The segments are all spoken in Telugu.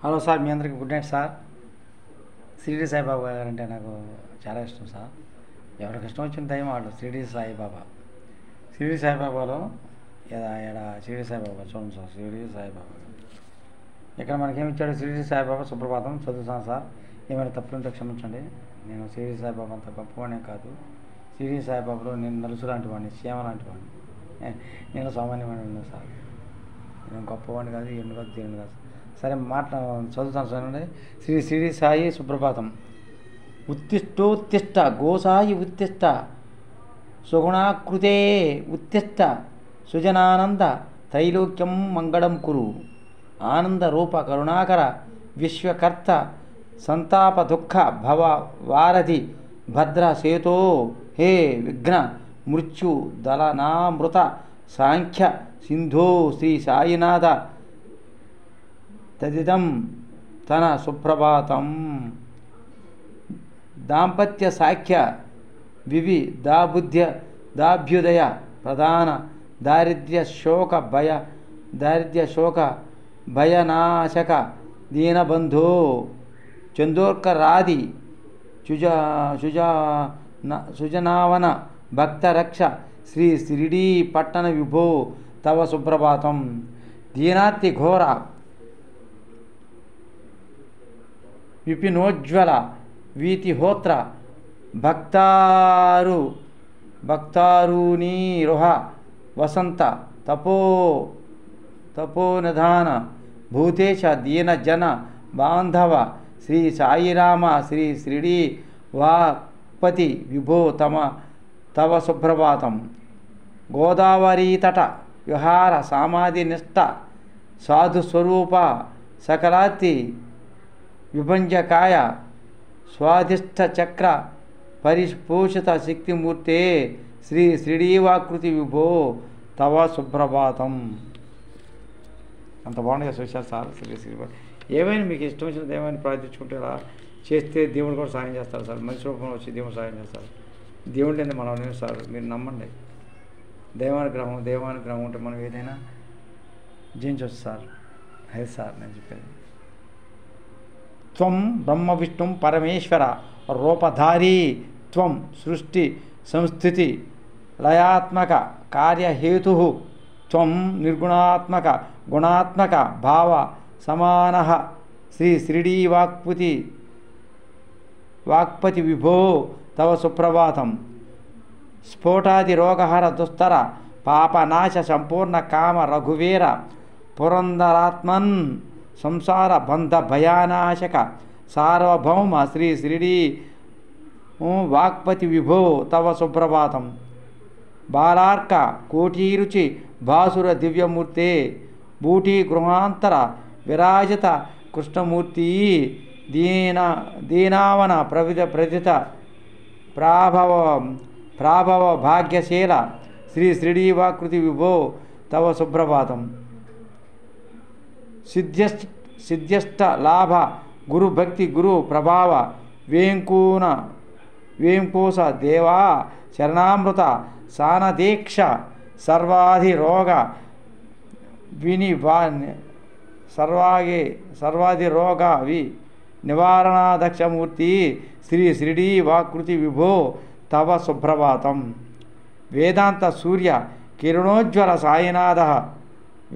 హలో సార్, మీ అందరికీ good night sir. Shirdi Saibaba గారు అంటే నాకు చాలా ఇష్టం సార్. ఎవరికి ఇష్టం వచ్చిన టైం వాళ్ళు షిరిడి సాయిబాబా. షిరిడి సాయిబాబాలో షిరిడి సాయిబాబా చూడండి సార్. షిరిడి సాయిబాబా ఇక్కడ మనకేమి ఇచ్చాడు? షిరిడి సాయిబాబా సుప్రభాతం చదువుతాను సార్. ఏమైనా తప్పులుంటే క్షమించండి. నేను షిరిడి సాయిబాబా అంత గొప్పవాడే కాదు. షిరిడి సాయిబాబాలో నేను నలుసు లాంటి వాడిని, శ్యామ లాంటి వాడిని. నేను సామాన్యమైన సార్. నేను గొప్పవాడిని కాదు, ఎండు కాదు, దేవుని కాదు. సరే చదువుతాను చూడండి. శ్రీ షిరిడి సాయి సుప్రభాతం. ఉత్తిష్టోత్తిష్ట గోసాయి ఉత్తిష్ట సుగుణాకృతే ఉత్తిష్ట సుజనానంద త్రైలోక్యం మంగళం కురు. ఆనంద రూప కరుణాకర విశ్వకర్త సంతాప దుఃఖ భవ వారధి భద్ర సేతో హే విఘ్న మృత్యు దళనామృత సాంఖ్య సింధో శ్రీ సాయినాథ తదిదం తన సుప్రభాతం. దాంపత్య సాఖ్య వివి దాభ్యుదయ ప్రధాన దారిద్ర్య శోక భయనాశక దీనబంధో చందోర్కరాది సుజనావన భక్తరక్ష శ్రీ షిరిడీ పట్టణ విభో తవ సుప్రభాతం. దీనార్తి ఘోర విపినోజ్వల వీతిహోత్ర భక్తారుణీరోహ వసంత తపోనిధాన భూతేశ దీనజన బాంధవ శ్రీ సాయిరామ శ్రీ షిరిడీ వాక్పతి విభో తవ సుప్రభాతం. గోదావరీతట విహార సమాధినిష్ట సాధుస్వరూప సకలాతి విభంజకాయ స్వాధిష్ట చక్ర పరిపోషిత శక్తిమూర్తే శ్రీ షిరిడీవాకృతి విభో తవ సుప్రభాతం. అంత బాగుండగా చూశారు సార్. శ్రీ ఏమైనా మీకు ఇష్టం వచ్చినది ఏమైనా ప్రార్థించుకుంటే అలా చేస్తే దేవుడు కూడా సాయం చేస్తారు సార్. మనిషి రూపంలో వచ్చి దేవుడు సాయం చేస్తారు. దేవుడు లేని మనం లేదు సార్, మీరు నమ్మండి. దైవానుగ్రహం ఉంటే మనం ఏదైనా జయించవచ్చు సార్. అదే సార్ నేను చెప్పేది. త్వం బ్రహ్మ విష్ణు పరమేశ్వర రూపధారీ త్వం సృష్టి సంస్థితి లయాత్మక కార్యహేతు త్వం నిర్గుణాత్మక గుణాత్మక భావ సమాన శ్రీ షిరిడీ వాక్పతి విభో తవ సుప్రభాతం. స్ఫోటాది రోగహర దుస్తర పాపనాశ సంపూర్ణ కామ రఘువీర పురందరాత్మన్ సంసార బంధ భయానాశక సార్వభౌమ శ్రీ షిరిడీ వాక్పతి విభో తవ సుప్రభాతం. బాలార్క కోటీరుచి భాసుర దివ్యమూర్తే బూటీ గృహాంతర విరాజిత కృష్ణమూర్తి దీనావన ప్రథిత ప్రాభవ భాగ్యశీల శ్రీ షిరిడీ వాకృతి విభో తవ సుప్రభాతం. సిద్ధ్యష్ట లాభ గురు భక్తి గురు ప్రభావ వేంకోస దేవా శరణామృత సానదీక్ష సర్వాధిరోగ సర్వాధిరోగ నివారణాదక్షమూర్తి శ్రీ షిరిడీ వాకృతి విభో తవ సుప్రభాతం. వేదాంత సూర్య కిరణోజ్వల సాయినాథ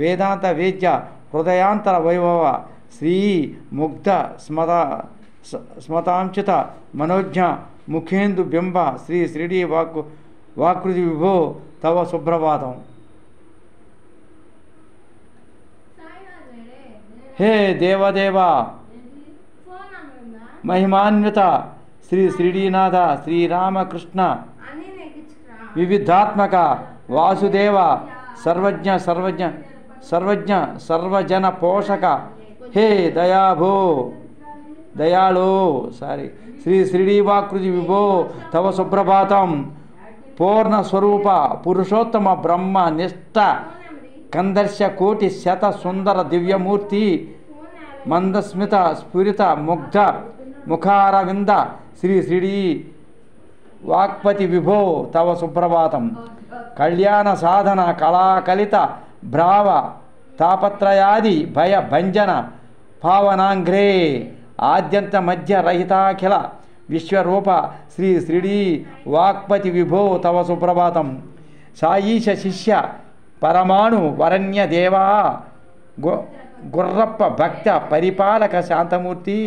వేదాంత వేద్య హృదయాంతర వైభవ శ్రీ ముగ్ధ స్మతాంచిత మనోజ్ఞ ముఖేందు బింబ శ్రీ షిరిడీ వాకృతి విభో తవ సుప్రభాతం. హే దేవదేవ మహిమాన్విత శ్రీ షిరిడీనాథ శ్రీరామకృష్ణ వివిధాత్మక వాసుదేవ సర్వజన పోషక హే దయాళో శ్రీ షిరిడీ వాకృతి విభో తవ సుప్రభాతం. పూర్ణస్వరూప పురుషోత్తమ బ్రహ్మ నిష్ట కందర్శ కోటి శత సుందర దివ్యమూర్తి మందస్మిత స్ఫురిత ముగ్ధ ముఖారవింద శ్రీ షిరిడీ వాక్పతి విభో తవ సుప్రభాతం. కళ్యాణ సాధన కళాకలిత భ్రావ తాపత్రయాది భయ భంజన పావనాంగ్రే ఆద్యంత మధ్య రహితాఖిల విశ్వరూప శ్రీ శ్రీడి వాక్పతి విభో తవ సుప్రభాతం. సాయీశ శిష్య పరమాణు వరణ్య దేవా గుర్రప్ప భక్త పరిపాలక శాంతమూర్తి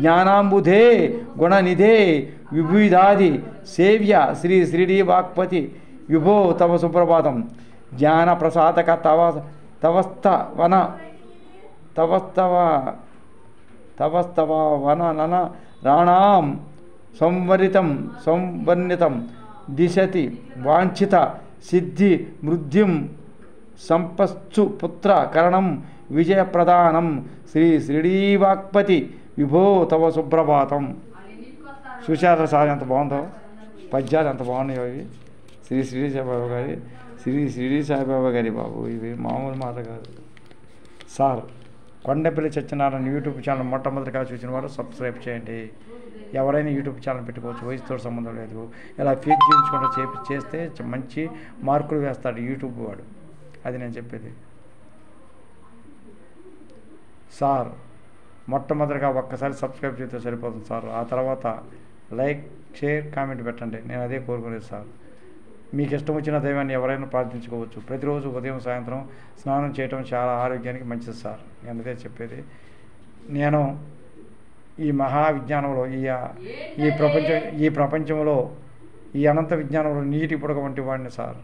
జ్ఞానాంబుధే గుణనిధే విభుదాది సేవ్య శ్రీ శ్రీడి వాక్పతి విభో తవ సుప్రభాతం. జ్ఞాన ప్రసాదక తవస్తవ వనన రాణాం సంవర్ణితం దిశతి వాంఛిత సిద్ధి మృద్ధిం సంపస్సు పుత్ర కరణం విజయప్రదానం శ్రీ శ్రీడీవాక్పతి విభో తవ సుప్రభాతం. చూశారా సార్ ఎంత బాగుందో, పద్యాలు ఎంత బాగున్నాయో ఇవి. శ్రీ సాయిబాబా గారి శ్రీ సాయిబాబా గారి బాబు, ఇవి మామూలు మాట కాదు sir. Kondapalli Satyanarayana YouTube channel మొట్టమొదటిగా చూసిన వారు సబ్స్క్రైబ్ చేయండి. ఎవరైనా యూట్యూబ్ ఛానల్ పెట్టుకోవచ్చు, వయసుతో సంబంధం లేదు. ఇలా ఫీడ్ చేయించుకుంటూ చేస్తే మంచి మార్కులు వేస్తాడు యూట్యూబ్ వాడు, అది నేను చెప్పేది సార్. మొట్టమొదటిగా ఒక్కసారి సబ్స్క్రైబ్ చేస్తే సరిపోతుంది సార్. ఆ తర్వాత లైక్ షేర్ కామెంట్ పెట్టండి, నేను అదే కోరుకునేది సార్. మీకు ఇష్టం వచ్చిన దైవాన్ని ఎవరైనా ప్రార్థించుకోవచ్చు. ప్రతిరోజు ఉదయం సాయంత్రం స్నానం చేయటం చాలా ఆరోగ్యానికి మంచిది సార్, నేను అదే చెప్పేది. నేను ఈ మహావిజ్ఞానంలో ఈ ప్రపంచంలో ఈ అనంత విజ్ఞానంలో నీటి పుడక వంటి వాడిని సార్.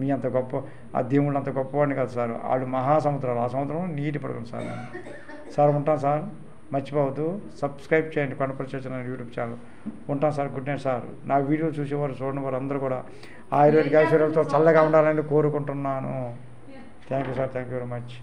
మీ అంత గొప్ప ఆ దేవుళ్ళు అంత గొప్పవాడిని కాదు సార్, వాళ్ళు మహాసముద్రాలు, ఆ సముద్రం నీటి పుడకను సార్. నేను సార్ ఉంటాను సార్, మర్చిపోవద్దు సబ్స్క్రైబ్ చేయండి కొండపల్లి సత్యనారాయణ యూట్యూబ్ ఛానల్. ఉంటాను సార్, గుడ్ నైట్ సార్. నా వీడియోలు చూసేవారు చూడని వారు అందరూ కూడా ఆయుర్వేదిక ఐశ్వర్యాలతో చల్లగా ఉండాలని కోరుకుంటున్నాను. Thank you sir, thank you very much.